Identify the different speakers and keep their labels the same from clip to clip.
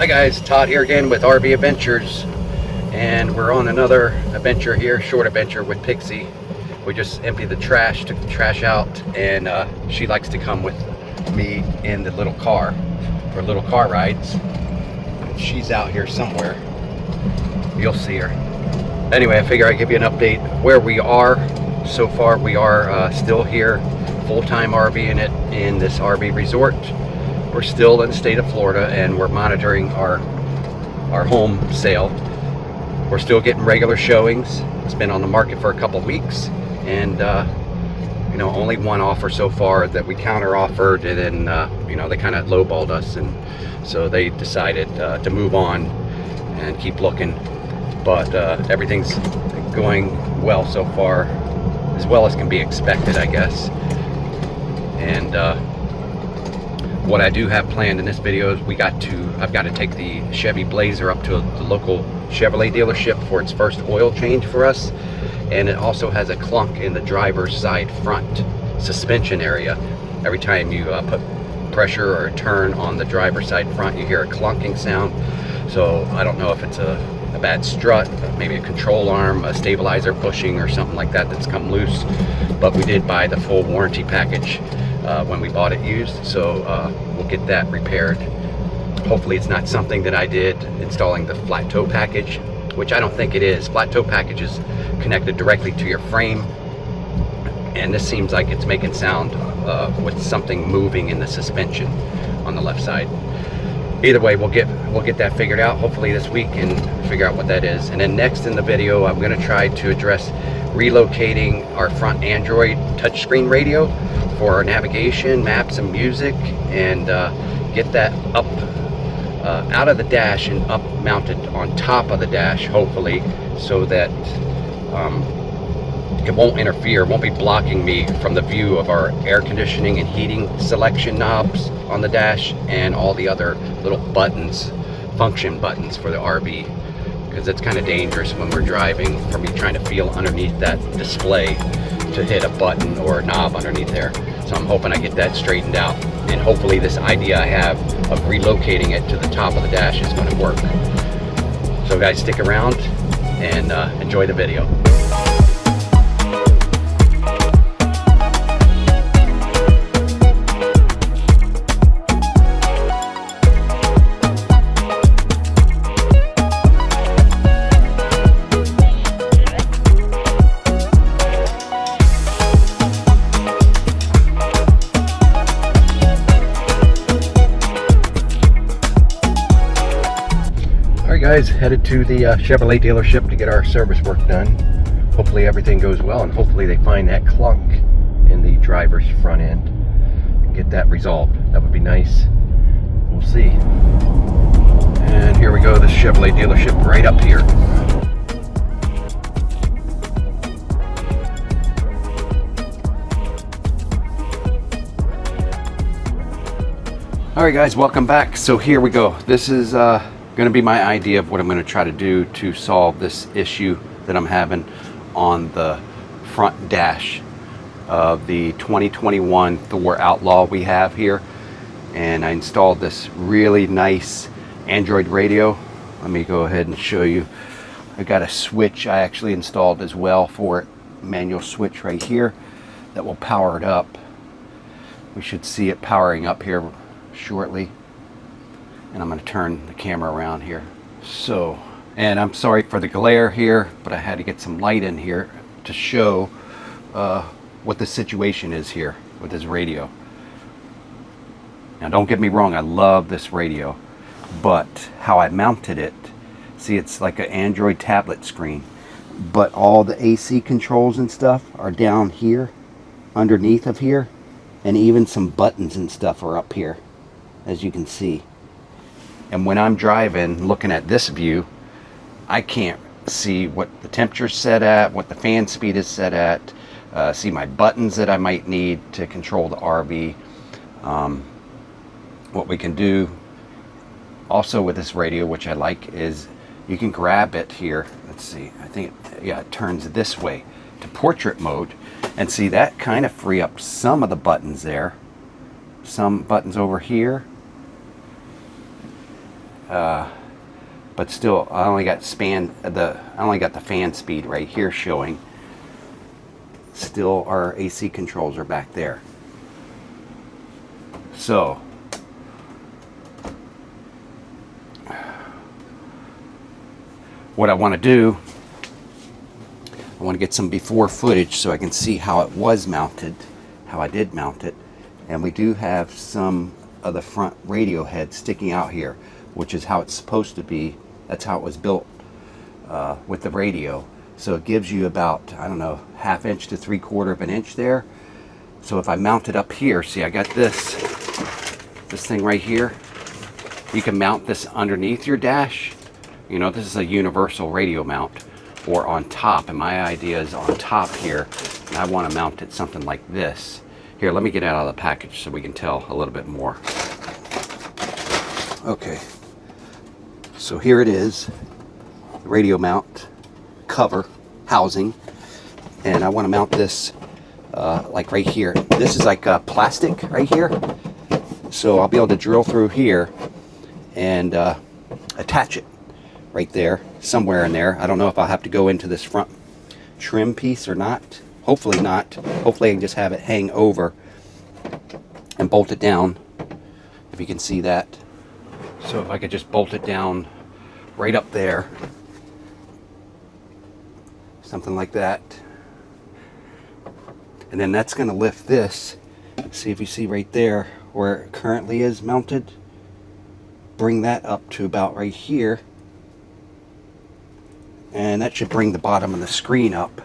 Speaker 1: Hi guys, Todd here again with RV Adventures, and we're on another adventure here, short adventure with Pixie. We just emptied the trash, took the trash out, and she likes to come with me in the little car for little car rides. She's out here somewhere. You'll see her. Anyway, I figure I'd give you an update where we are. So far, we are still here, full-time RVing it in this RV resort. We're still in the state of Florida, and we're monitoring our home sale. We're still getting regular showings. It's been on the market for a couple weeks, and you know, only one offer so far that we counter offered, and then you know, they kind of lowballed us, and so they decided to move on and keep looking. But everything's going well so far, as well as can be expected, I guess. And what I do have planned in this video is I've got to take the Chevy Blazer up to the local Chevrolet dealership for its first oil change for us. And it also has a clunk in the driver's side front suspension area. Every time you put pressure or turn on the driver's side front, you hear a clunking sound. So I don't know if it's a bad strut, maybe a control arm, a stabilizer bushing, or something like that that's come loose. But we did buy the full warranty package when we bought it used, so we'll get that repaired. Hopefully it's not something that I did installing the flat toe package, which I don't think it is. Flat toe package is connected directly to your frame, and this seems like it's making sound with something moving in the suspension on the left side. Either way, we'll get that figured out hopefully this week and figure out what that is. And then next in the video, I'm going to try to address relocating our front Android touchscreen radio for our navigation, maps, and music, and get that up out of the dash and up mounted on top of the dash, hopefully, so that it won't interfere, won't be blocking me from the view of our air conditioning and heating selection knobs on the dash and all the other little buttons, function buttons for the RV, because it's kind of dangerous when we're driving for me trying to feel underneath that display to hit a button or a knob underneath there. So I'm hoping I get that straightened out, and hopefully this idea I have of relocating it to the top of the dash is going to work. So guys, stick around and enjoy the video. Guys, headed to the Chevrolet dealership to get our service work done. Hopefully everything goes well, and hopefully they find that clunk in the driver's front end and get that resolved. That would be nice. We'll see. And here we go, the Chevrolet dealership right up here. Alright guys, welcome back. So here we go. This is going to be my idea of what I'm going to try to do to solve this issue that I'm having on the front dash of the 2021 Thor Outlaw we have here. And I installed this really nice Android radio. Let me go ahead and show you. I got a switch I actually installed as well for it, manual switch right here that will power it up. We should see it powering up here shortly. And I'm going to turn the camera around here. So, and I'm sorry for the glare here, but I had to get some light in here to show what the situation is here with this radio. Now don't get me wrong, I love this radio, but how I mounted it, see, it's like an Android tablet screen, but all the AC controls and stuff are down here, underneath of here, and even some buttons and stuff are up here, as you can see. And when I'm driving, looking at this view, I can't see what the temperature's set at, what the fan speed is set at, see my buttons that I might need to control the RV. What we can do also with this radio, which I like, is you can grab it here. Let's see, I think it turns this way to portrait mode, and see that kind of free up some of the buttons there. Some buttons over here. but still, I only got the fan speed right here showing. Still, our AC controls are back there. So what I want to do, I want to get some before footage so I can see how it was mounted, how I did mount it. And we do have some of the front radio head sticking out here, which is how it's supposed to be. That's how it was built with the radio. So it gives you about, I don't know, 1/2 inch to 3/4 of an inch there. So if I mount it up here, see, I got this thing right here. You can mount this underneath your dash. You know, this is a universal radio mount, or on top. And my idea is on top here. And I want to mount it something like this. Here, let me get it out of the package so we can tell a little bit more. Okay. So here it is, radio mount cover housing, and I want to mount this like right here. This is like plastic right here, so I'll be able to drill through here and attach it right there, somewhere in there. I don't know if I'll have to go into this front trim piece or not. Hopefully not. Hopefully I can just have it hang over and bolt it down, if you can see that. So if I could just bolt it down right up there, something like that, and then that's going to lift this. See if you see right there where it currently is mounted, bring that up to about right here, and that should bring the bottom of the screen up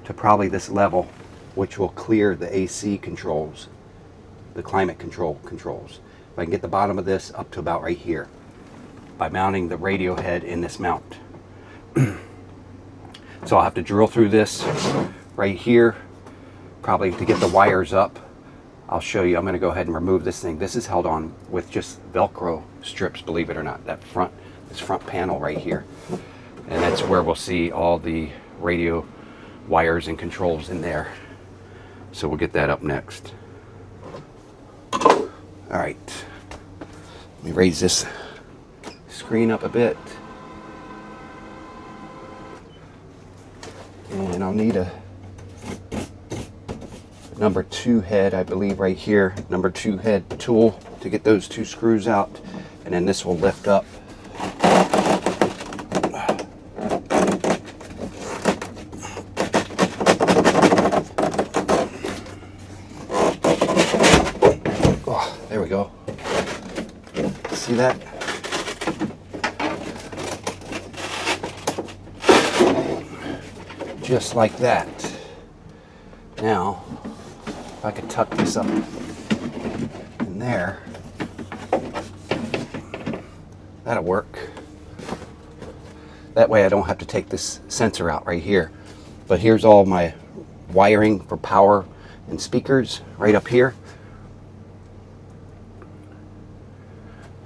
Speaker 1: to probably this level, which will clear the AC controls, the climate control controls. If I can get the bottom of this up to about right here by mounting the radio head in this mount. So I'll have to drill through this right here, probably to get the wires up. I'll show you. I'm going to go ahead and remove this thing. This is held on with just Velcro strips, believe it or not. This front panel right here. And that's where we'll see all the radio wires and controls in there. So we'll get that up next. All right. Let me raise this screen up a bit. And I'll need a number 2 head, I believe right here, number 2 head tool to get those 2 screws out, and then this will lift up. Oh, there we go. See that? Just like that. Now, if I could tuck this up in there, that'll work. That way I don't have to take this sensor out right here. But here's all my wiring for power and speakers right up here.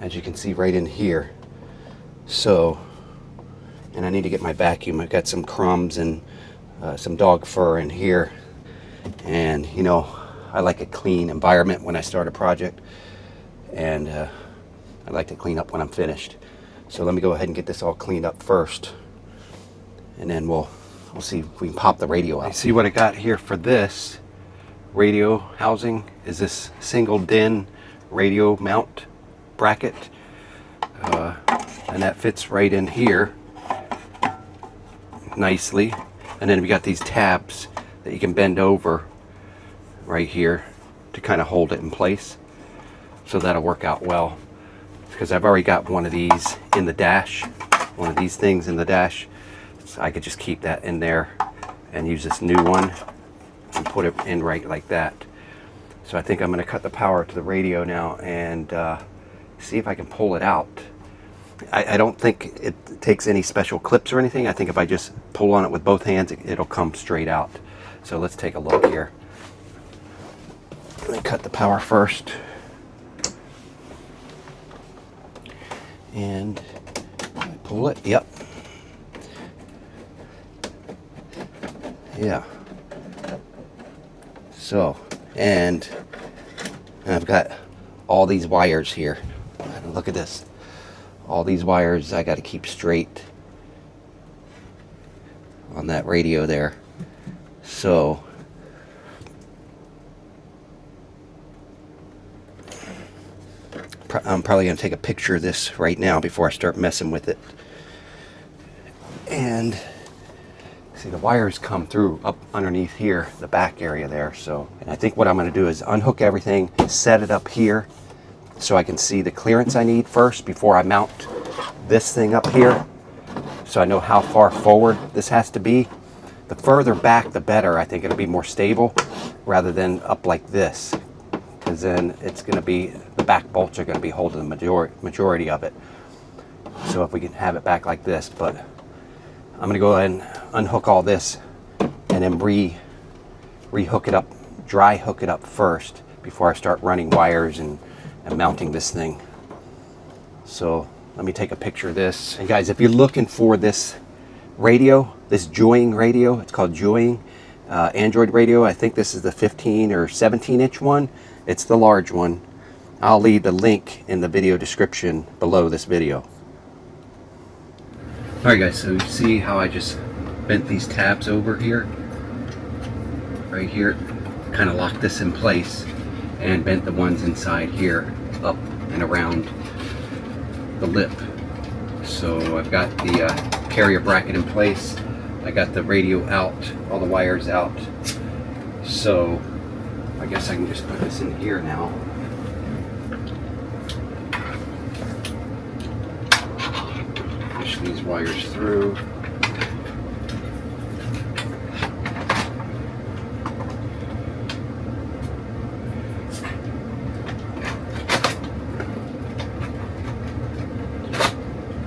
Speaker 1: As you can see right in here. So, and I need to get my vacuum. I've got some crumbs and some dog fur in here, and you know, I like a clean environment when I start a project, and I like to clean up when I'm finished. So let me go ahead and get this all cleaned up first, and then we'll see if we can pop the radio out. You see what I got here for this radio housing is this single DIN radio mount bracket, and that fits right in here nicely. And then we got these tabs that you can bend over right here to kind of hold it in place. So that'll work out well, because I've already got one of these in the dash, one of these things in the dash. So I could just keep that in there and use this new one and put it in right like that. So I think I'm going to cut the power to the radio now and see if I can pull it out. I don't think it takes any special clips or anything. I think if I just pull on it with both hands, it'll come straight out. So let's take a look here. Let me cut the power first. And pull it. Yep. Yeah. So, and I've got all these wires here. Look at this. all these wires I got to keep straight on that radio there. So I'm probably going to take a picture of this right now before I start messing with it. And see, the wires come through up underneath here, the back area there. So, and I think what I'm going to do is unhook everything, set it up here so I can see the clearance I need first before I mount this thing up here, so I know how far forward this has to be. The further back the better. I think it'll be more stable rather than up like this, because then it's going to be, the back bolts are going to be holding the majority of it. So if we can have it back like this, but I'm going to go ahead and unhook all this and then re-hook it up, dry hook it up first before I start running wires and mounting this thing. So let me take a picture of this. And guys, if you're looking for this radio, this Joying radio, it's called Joying Android radio. I think this is the 15 or 17 inch one. It's the large one. I'll leave the link in the video description below this video. Alright guys, so you see how I just bent these tabs over here? Right here, kind of locked this in place, and bent the ones inside here up and around the lip. So I've got the carrier bracket in place. I got the radio out, all the wires out. So I guess I can just put this in here now. Push these wires through.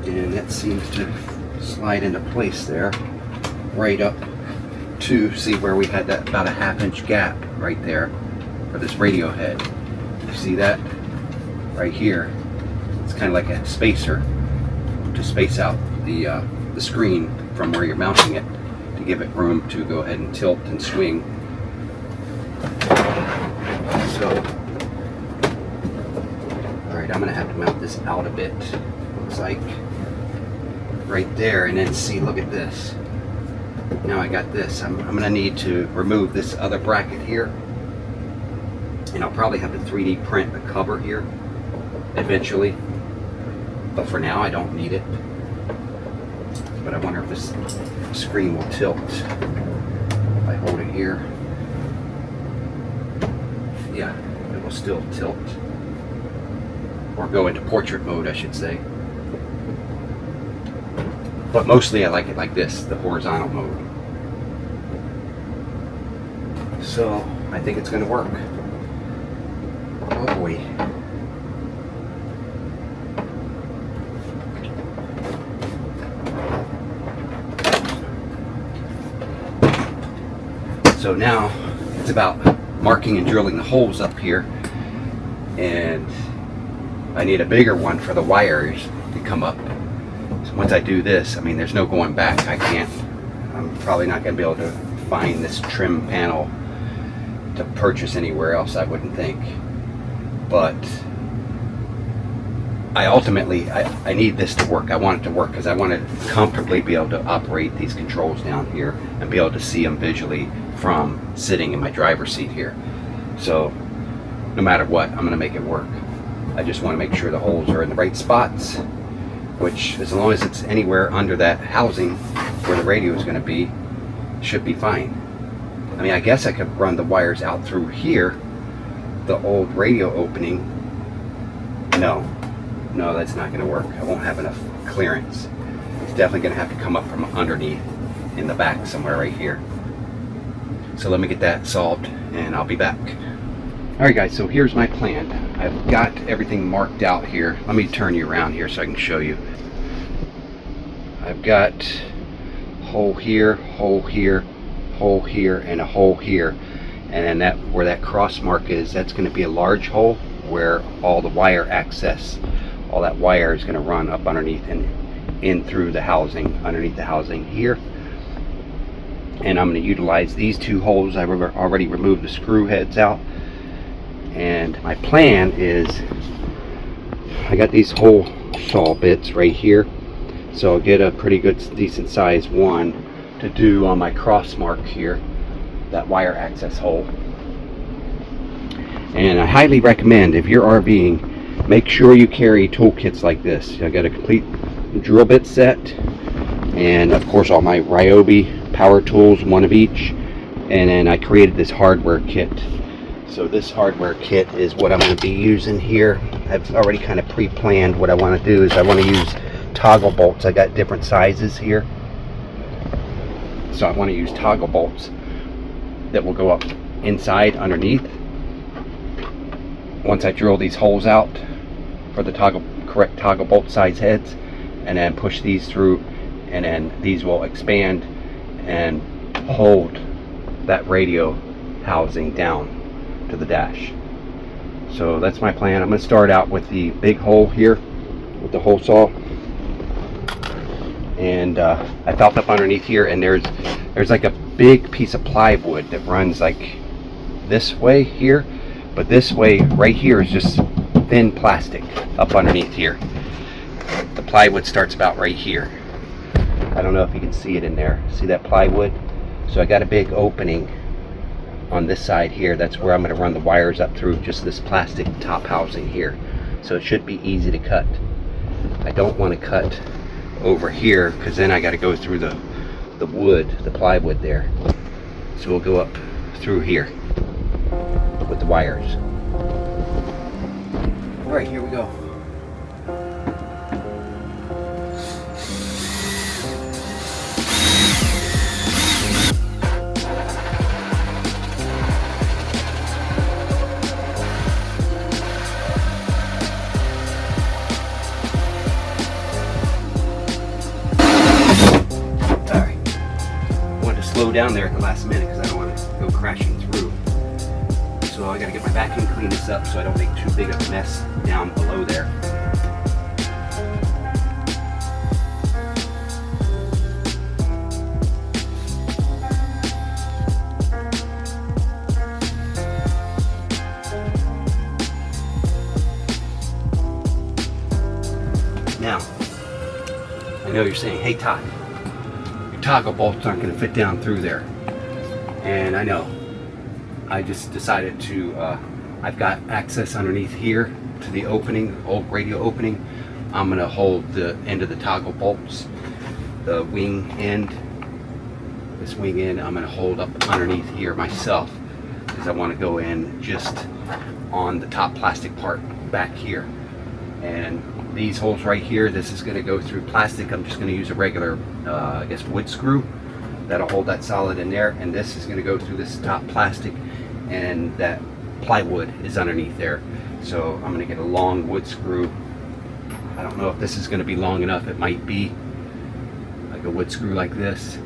Speaker 1: And that seems to slide into place there, right up to, see where we had that about a ½ inch gap right there for this radio head. You see that right here? It's kind of like a spacer to space out the screen from where you're mounting it, to give it room to go ahead and tilt and swing. So, all right, I'm gonna have to mount this out a bit. Looks like right there, and then see, look at this. Now I got this. I'm gonna need to remove this other bracket here, and I'll probably have to 3D print a cover here eventually, but for now I don't need it. But I wonder if this screen will tilt if I hold it here. Yeah, it will still tilt, or go into portrait mode, I should say. But mostly I like it like this, the horizontal mode. So I think it's going to work. Oh boy. So now it's about marking and drilling the holes up here, and I need a bigger one for the wires to come up. So once I do this, I mean, there's no going back. I'm probably not going to be able to find this trim panel to purchase anywhere else, I wouldn't think. But I need this to work. I want it to work because I want to comfortably be able to operate these controls down here and be able to see them visually from sitting in my driver's seat here. So no matter what, I'm going to make it work. I just want to make sure the holes are in the right spots, which, as long as it's anywhere under that housing where the radio is going to be, should be fine. I mean, I guess I could run the wires out through here, the old radio opening. No, that's not going to work. I won't have enough clearance. It's definitely going to have to come up from underneath in the back somewhere right here. So let me get that solved and I'll be back. Alright guys, so here's my plan. I've got everything marked out here. Let me turn you around here so I can show you. I've got hole here, hole here, hole here, and a hole here. And then where that cross mark is, that's going to be a large hole where all the wire access, all that wire is going to run up underneath and in through the housing, underneath the housing here. And I'm going to utilize these two holes. I've already removed the screw heads out. And my plan is, I got these hole saw bits right here. So I'll get a pretty good, decent size one to do on my cross mark here, that wire access hole. And I highly recommend, if you're RVing, make sure you carry toolkits like this. I got a complete drill bit set, and of course all my Ryobi power tools, one of each. And then I created this hardware kit. So this hardware kit is what I'm going to be using here. I've already kind of pre-planned what I want to do. Is I want to use toggle bolts. I got different sizes here, so I want to use toggle bolts that will go up inside underneath. Once I drill these holes out for the correct toggle bolt size heads, and then push these through, and then these will expand and hold that radio housing down to the dash. So that's my plan. I'm going to start out with the big hole here with the hole saw, and I felt up underneath here, and there's like a big piece of plywood that runs like this way here, but this way right here is just thin plastic up underneath here. The plywood starts about right here. I don't know if you can see it in there. See that plywood? So I got a big opening on this side here. That's where I'm going to run the wires up through, just this plastic top housing here. So it should be easy to cut. I don't want to cut over here, because then I got to go through the wood, the plywood there. So we'll go up through here with the wires. All right, here we go. Down there at the last minute because I don't want to go crashing through. So I got to get my vacuum, clean this up so I don't make too big of a mess down below there. Now, I know you're saying, hey Todd, toggle bolts aren't going to fit down through there, and I know. I just decided to I've got access underneath here to the opening, old radio opening. I'm going to hold the end of the toggle bolts, the wing end, this wing end, I'm going to hold up underneath here myself, because I want to go in just on the top plastic part back here. And these holes right here, this is going to go through plastic. I'm just going to use a regular I guess wood screw that'll hold that solid in there, and this is going to go through this top plastic, and that plywood is underneath there. So I'm going to get a long wood screw. I don't know if this is going to be long enough. It might be like a wood screw like this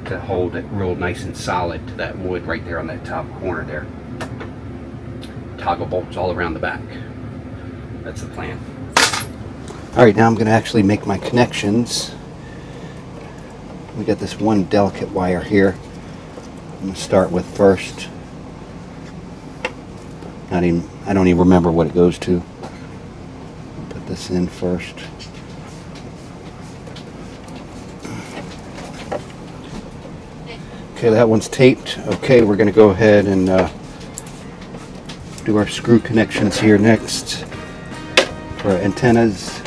Speaker 1: to hold it real nice and solid to that wood right there on that top corner there. Toggle bolts all around the back. That's the plan. Alright, now I'm going to actually make my connections. We got this one delicate wire here. I'm going to start with first. I don't even remember what it goes to. Put this in first. Okay, that one's taped. Okay, we're going to go ahead and do our screw connections here next for our antennas.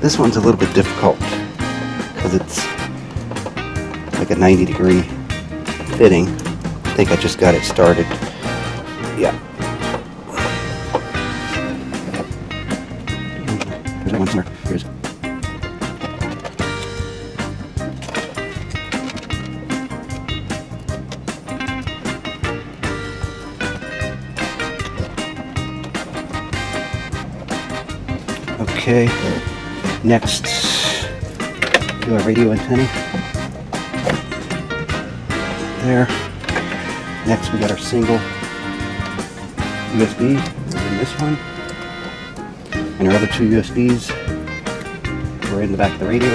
Speaker 1: This one's a little bit difficult because it's like a 90-degree fitting. I think I just got it started. Yeah. There's one somewhere. Here's. Okay, next, do our radio antenna. There. Next we got our single USB in this one. And our other two USBs were in the back of the radio.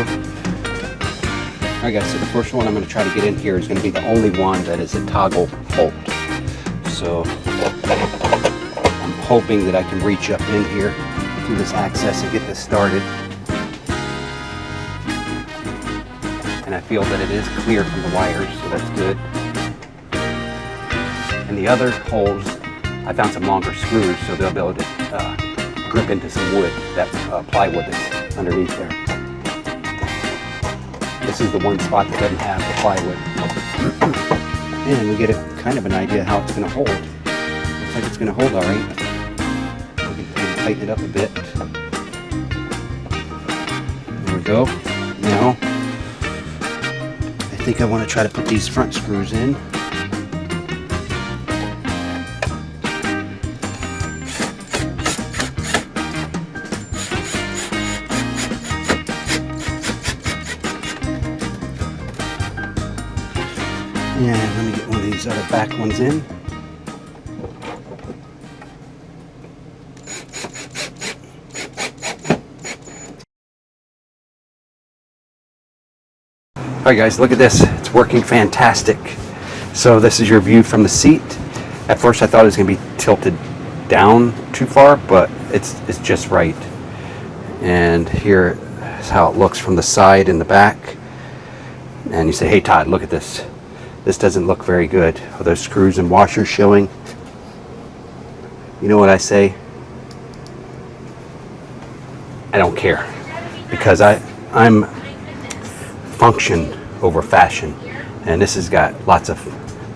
Speaker 1: Alright guys, so the first one I'm going to try to get in here is going to be the only one that is a toggle bolt. So I'm hoping that I can reach up in here through this access and get this started. And I feel that it is clear from the wires, so that's good. And the other holes, I found some longer screws, so they'll be able to grip into some wood, that plywood that's underneath there. This is the one spot that doesn't have the plywood. And we get a kind of an idea how it's going to hold. Looks like it's going to hold all right. We can tighten it up a bit. There we go. Now, I think I want to try to put these front screws in. And let me get one of these other back ones in. Alright guys, look at this. It's working fantastic. So this is your view from the seat. At first I thought it was going to be tilted down too far, but it's just right. And here is how it looks from the side and the back. And you say, hey Todd, look at this. This doesn't look very good. Are those screws and washers showing? You know what I say? I don't care, because I'm function over fashion, and this has got lots of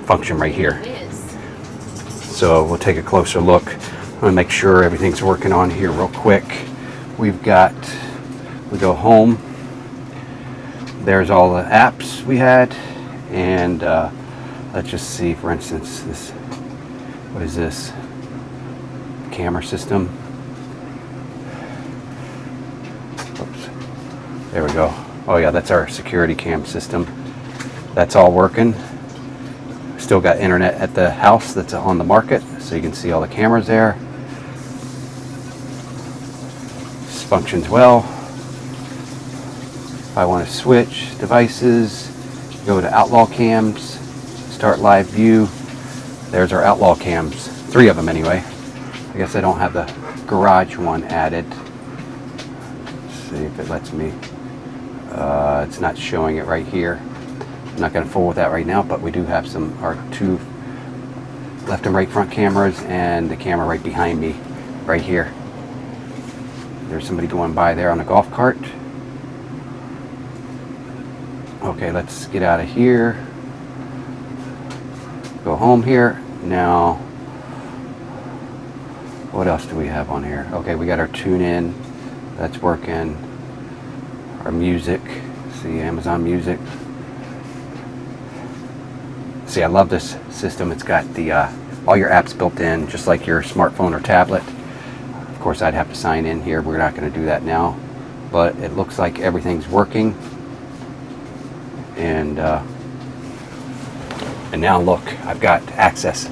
Speaker 1: function right here. So we'll take a closer look. I'm gonna make sure everything's working on here real quick. We go home. There's all the apps we had. And let's just see, for instance, this, what is this? Camera system. Oops. There we go. Oh yeah, that's our security cam system. That's all working. Still got internet at the house that's on the market, so you can see all the cameras there. This functions well. If I want to switch devices, go to Outlaw cams, start live view. There's our Outlaw cams, 3 of them anyway. I guess I don't have the garage one added. Let's see if it lets me. It's not showing it right here. I'm not going to fool with that right now, but we do have our 2 left and right front cameras and the camera right behind me right here. There's somebody going by there on a golf cart. Okay, let's get out of here. Go home here. Now, what else do we have on here? Okay, we got our tune in. That's working. Our music. See, Amazon Music. See, I love this system. It's got the all your apps built in, just like your smartphone or tablet. Of course, I'd have to sign in here. We're not going to do that now. But it looks like everything's working. And now look, I've got access.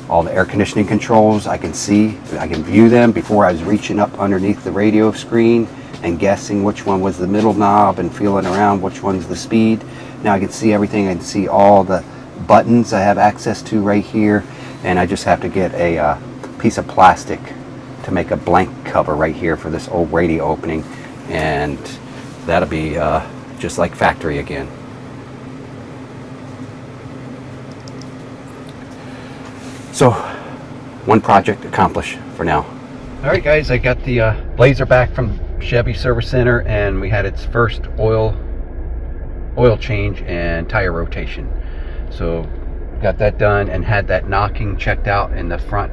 Speaker 1: All the air conditioning controls, I can view them before I was reaching up underneath the radio screen and guessing which one was the middle knob and feeling around which one's the speed. Now I can see everything. I can see all the buttons I have access to right here, and I just have to get a piece of plastic to make a blank cover right here for this old radio opening, and that'll be just like factory again. So, one project accomplished for now. Alright guys, I got the Blazer back from Chevy Service Center, and we had its first oil change and tire rotation. So, got that done and had that knocking checked out in the front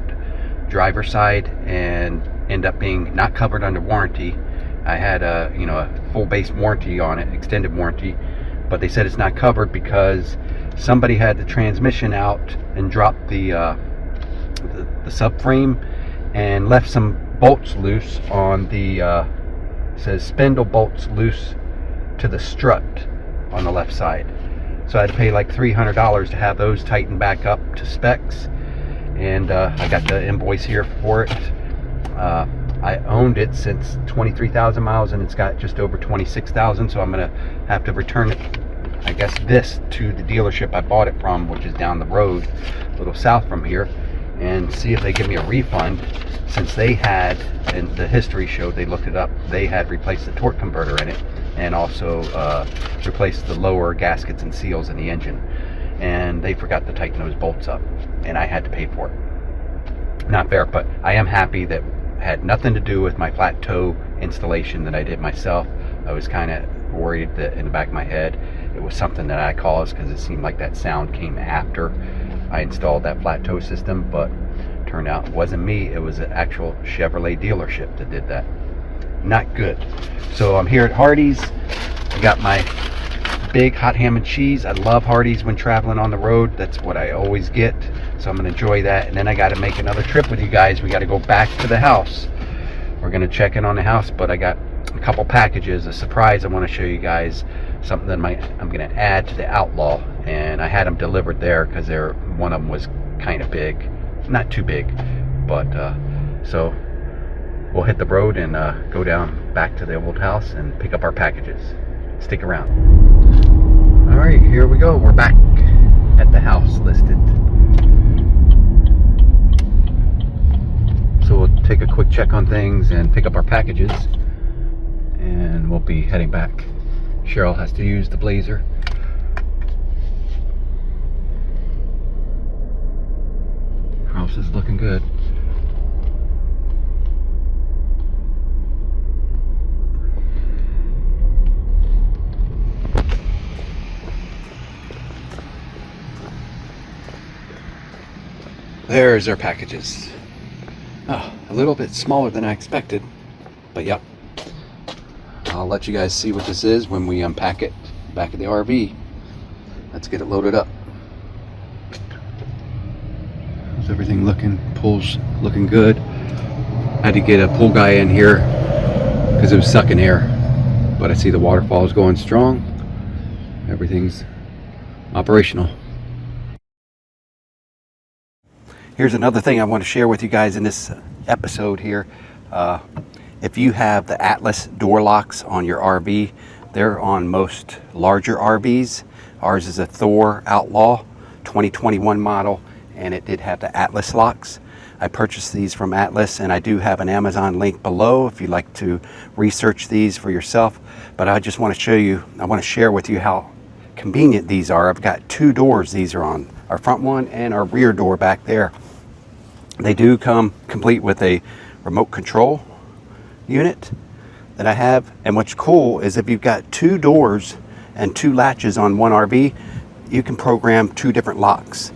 Speaker 1: driver side, and end up being not covered under warranty. I had a full base warranty on it, extended warranty, but they said it's not covered because somebody had the transmission out and dropped the subframe and left some bolts loose on the says spindle bolts loose to the strut on the left side. So I had to pay like $300 to have those tightened back up to specs. And I got the invoice here for it. I owned it since 23,000 miles, and it's got just over 26,000. So I'm gonna have to return it, I guess, this to the dealership I bought it from, which is down the road, a little south from here, and see if they give me a refund, since they had, and the history showed, they looked it up, they had replaced the torque converter in it, and also replaced the lower gaskets and seals in the engine, and they forgot to tighten those bolts up, and I had to pay for it. Not fair, but I am happy that it had nothing to do with my flat toe installation that I did myself. I was kind of worried that in the back of my head it was something that I caused, because it seemed like that sound came after I installed that flat toe system, but turned out it wasn't me. It was an actual Chevrolet dealership that did that. Not good. So I'm here at Hardee's. I got my big hot ham and cheese. I love Hardee's when traveling on the road. That's what I always get, so I'm gonna enjoy that. And then I got to make another trip with you guys. We got to go back to the house. We're gonna check in on the house, but I got a couple packages, a surprise. I want to show you guys something that I'm gonna add to the Outlaw, and I had them delivered there because one of them was kind of big, not too big, but so we'll hit the road and go down back to the old house and pick up our packages. Stick around. All right, here we go. We're back at the house listed. So we'll take a quick check on things and pick up our packages, and we'll be heading back. Cheryl has to use the Blazer. House is looking good. There's our packages. Oh, a little bit smaller than I expected, but yep. I'll let you guys see what this is when we unpack it back at the RV. Let's get it loaded up. How's everything looking? Pool's looking good. I had to get a pool guy in here because it was sucking air, but I see the waterfall is going strong. Everything's operational. Here's another thing I want to share with you guys in this episode here. If you have the ATLAS door locks on your RV, they're on most larger RVs. Ours is a Thor Outlaw 2021 model, and it did have the ATLAS locks. I purchased these from ATLAS, and I do have an Amazon link below if you'd like to research these for yourself. But I just want to show you, I want to share with you how convenient these are. I've got two doors these are on, our front one and our rear door back there. They do come complete with a remote control unit that I have, and what's cool is if you've got two doors and two latches on one RV, you can program two different locks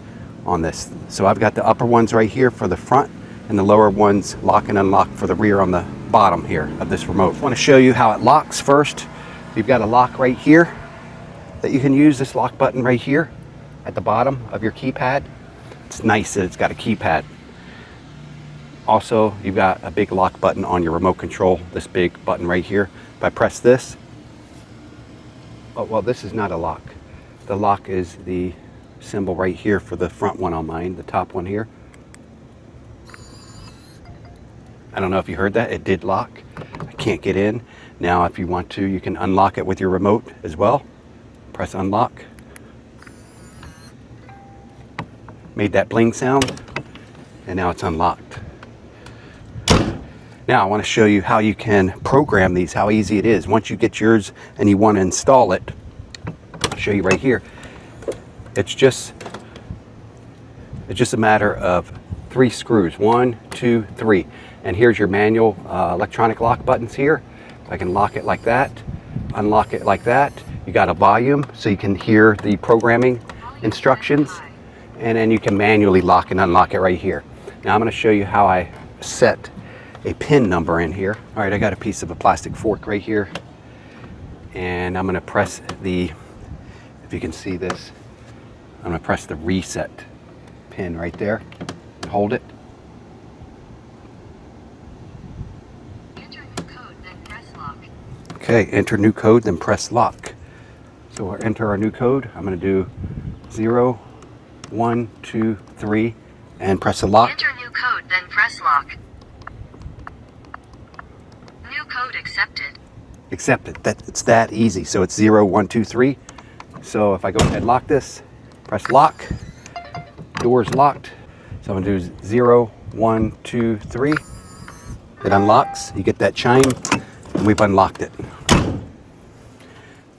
Speaker 1: on this. So I've got the upper ones right here for the front, and the lower ones lock and unlock for the rear on the bottom here of this remote. I want to show you how it locks first. You've got a lock right here that you can use, this lock button right here at the bottom of your keypad. It's nice that it's got a keypad. Also, you've got a big lock button on your remote control, this big button right here. If I press this, oh, well, this is not a lock. The lock is the symbol right here for the front one on mine, the top one here. I don't know if you heard that, it did lock. I can't get in. Now, if you want to, you can unlock it with your remote as well. Press unlock. Made that bling sound, and now it's unlocked. Now I want to show you how you can program these, how easy it is. Once you get yours and you want to install it, I'll show you right here. It's just a matter of 3 screws, 1, 2, 3. And here's your manual electronic lock buttons here. I can lock it like that, unlock it like that. You got a volume so you can hear the programming instructions, and then you can manually lock and unlock it right here. Now I'm going to show you how I set a pin number in here. All right, I got a piece of a plastic fork right here, and I'm going to press the, if you can see this, I'm going to press the reset pin right there. Hold it.
Speaker 2: Enter the code, then press lock.
Speaker 1: Okay, enter new code, then press lock. So we'll enter our new code. I'm going to do 0, 1, 2, 3, and press the lock.
Speaker 2: Enter new code, then press lock. New code accepted.
Speaker 1: Accepted. It's that easy. So it's 0, 1, 2, 3. So if I go ahead and lock this, press lock. Door's locked. So I'm going to do 0, 1, 2, 3. It unlocks. You get that chime, and we've unlocked it.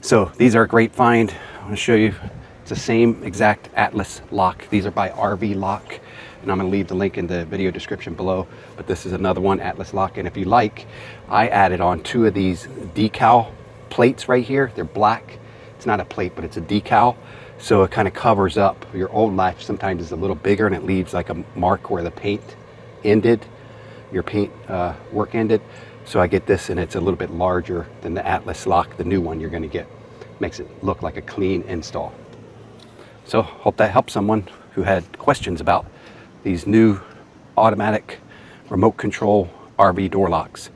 Speaker 1: So these are a great find. I'm going to show you. It's the same exact Atlas lock. These are by RVLock, and I'm going to leave the link in the video description below. But this is another one, Atlas lock. And if you like, I added on 2 of these decal plates right here. They're black. It's not a plate, but it's a decal. So it kind of covers up. Your old latch sometimes is a little bigger, and it leaves like a mark where the paint ended. Your paint work ended. So I get this, and it's a little bit larger than the Atlas lock, the new one you're going to get. Makes it look like a clean install. So hope that helps someone who had questions about these new automatic remote control RV door locks.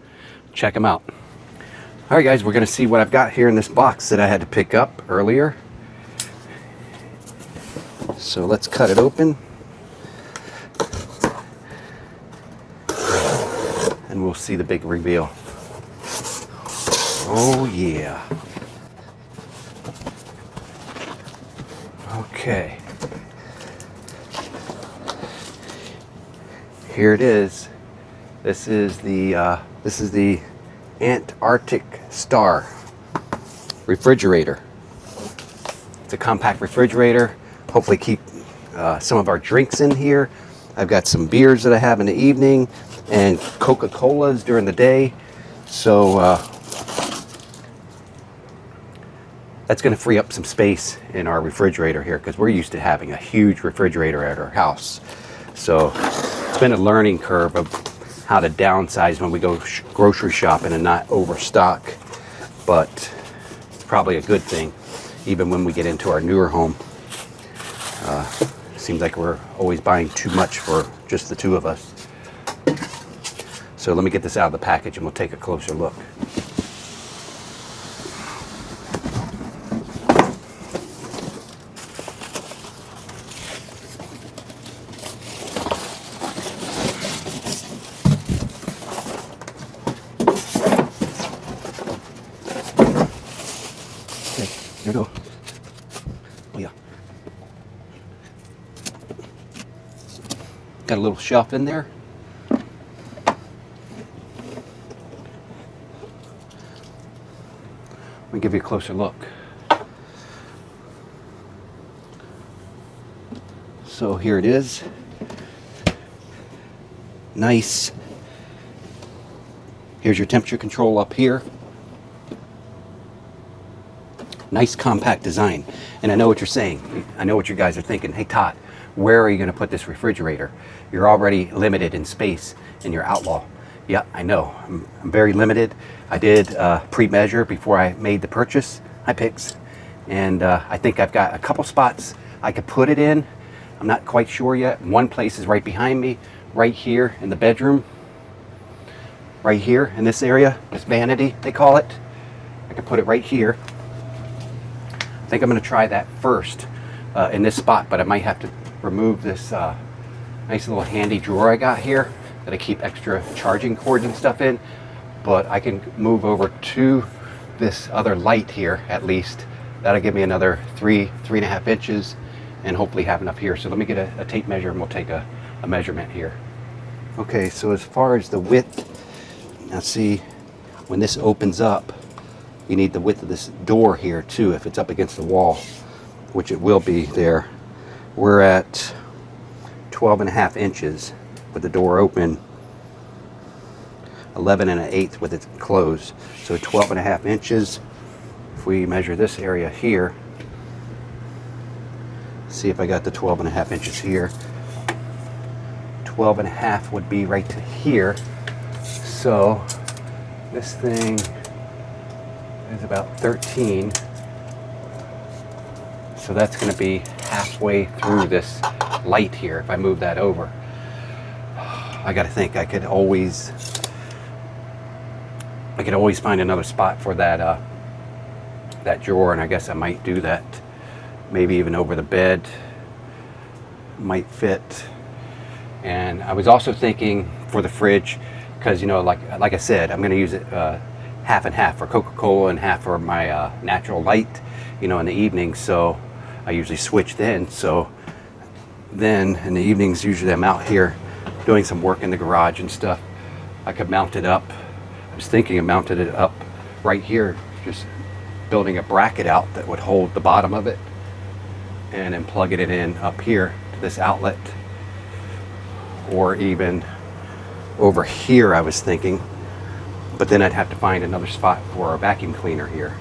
Speaker 1: Check them out. All right, guys, we're going to see what I've got here in this box that I had to pick up earlier. So let's cut it open. And we'll see the big reveal. Oh yeah. Okay. Here it is. This is the Antarctic Star refrigerator. It's a compact refrigerator. Hopefully keep some of our drinks in here. I've got some beers that I have in the evening and Coca-Colas during the day. So that's going to free up some space in our refrigerator here, because we're used to having a huge refrigerator at our house. So it's been a learning curve of how to downsize when we go grocery shopping and not overstock. But it's probably a good thing, even when we get into our newer home. Seems like we're always buying too much for just the 2 of us. So let me get this out of the package and we'll take a closer look. Okay, here we go. Oh yeah. Got a little shelf in there. Let me give you a closer look. So here it is. Nice. Here's your temperature control up here. Nice compact design. And I know what you're saying. I know what you guys are thinking. Hey Todd, where are you going to put this refrigerator? You're already limited in space in your Outlaw. Yeah, I know. I'm very limited. I did pre-measure before I made the purchase. Hi pigs. And I think I've got a couple spots I could put it in. I'm not quite sure yet. One place is right behind me, right here in the bedroom. Right here in this area, this vanity they call it. I could put it right here. I think I'm going to try that first in this spot, but I might have to remove this nice little handy drawer I got here that I keep extra charging cords and stuff in. But I can move over to this other light here at least. That'll give me another 3.5 inches, and hopefully have enough here. So let me get a tape measure and we'll take a measurement here. Okay, so as far as the width, now see, when this opens up, you need the width of this door here too, if it's up against the wall, which it will be there. We're at 12.5 inches with the door open, 11 1/8 with it closed. So 12.5 inches. If we measure this area here, see if I got the 12.5 inches here. 12.5 would be right to here. So this thing is about 13. So that's going to be halfway through this light here if I move that over. I got to think I could always I could always find another spot for that that drawer, and I guess I might do that. Maybe even over the bed might fit. And I was also thinking for the fridge, because, you know, like I said, I'm going to use it half and half for Coca-Cola and half for my natural light, you know, in the evening. So I usually switch then. So then in the evenings, usually I'm out here doing some work in the garage and stuff. I could mount it up. I was thinking of mounting it up right here, just building a bracket out that would hold the bottom of it, and then plugging it in up here to this outlet, or even over here I was thinking. But then I'd have to find another spot for a vacuum cleaner here,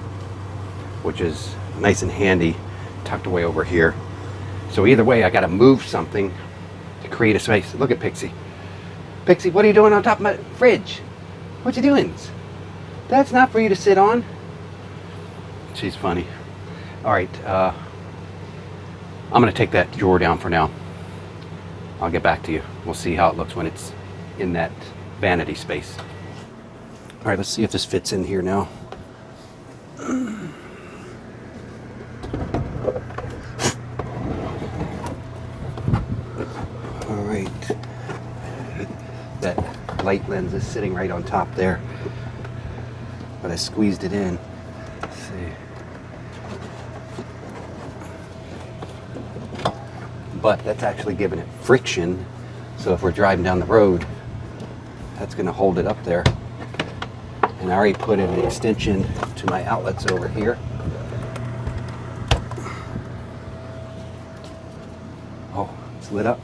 Speaker 1: which is nice and handy, tucked away over here. So either way, I got to move something to create a space. Look at Pixie. Pixie, what are you doing on top of my fridge? What you doing? That's not for you to sit on. She's funny. All right, I'm gonna take that drawer down for now. I'll get back to you. We'll see how it looks when it's in that vanity space. All right, let's see if this fits in here now. All right, that light lens is sitting right on top there, but I squeezed it in. Let's see. But that's actually giving it friction, so if we're driving down the road, that's going to hold it up there. And I already put in an extension to my outlets over here. Oh, it's lit up.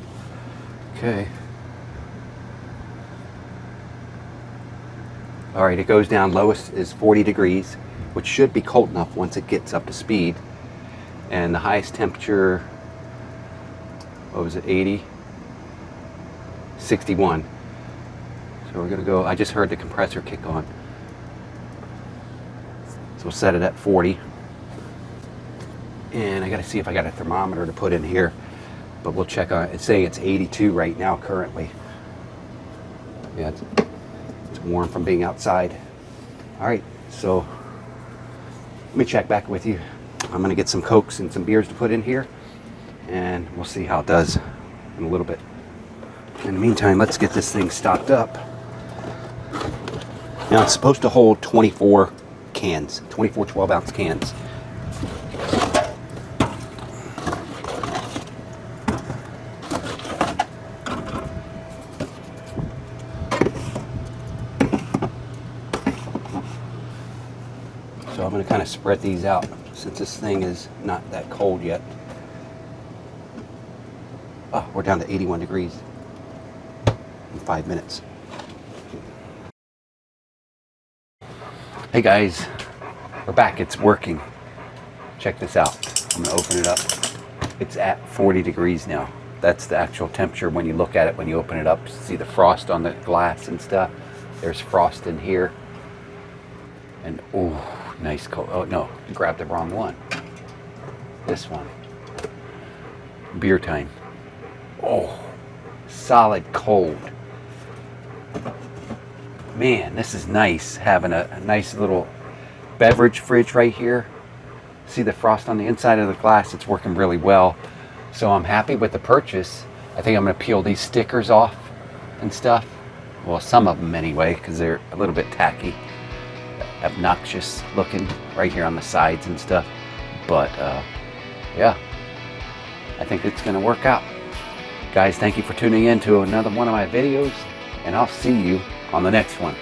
Speaker 1: Okay. All right, it goes down. Lowest is 40 degrees, which should be cold enough once it gets up to speed. And the highest temperature, what was it, 80? 61. So we're gonna go, I just heard the compressor kick on. So we'll set it at 40. And I gotta see if I got a thermometer to put in here, but we'll check on it. It's saying it's 82 right now currently. Yeah, it's warm from being outside. All right, so let me check back with you. I'm gonna get some Cokes and some beers to put in here, and we'll see how it does in a little bit. In the meantime, let's get this thing stocked up. Now it's supposed to hold 24 cans, 24 12-ounce cans. So I'm going to kind of spread these out since this thing is not that cold yet. Oh, we're down to 81 degrees in 5 minutes. Hey guys, we're back. It's working. Check this out. I'm going to open it up. It's at 40 degrees now. That's the actual temperature when you look at it, when you open it up. See the frost on the glass and stuff. There's frost in here. And oh, nice cold. Oh no, I grabbed the wrong one. This one. Beer time. Oh, solid cold. Man, this is nice having a nice little beverage fridge right here. See the frost on the inside of the glass? It's working really well. So I'm happy with the purchase. I think I'm going to peel these stickers off and stuff. Well, some of them anyway, because they're a little bit tacky, obnoxious looking right here on the sides and stuff. But yeah, I think it's going to work out. Guys, thank you for tuning in to another one of my videos, and I'll see you on the next one.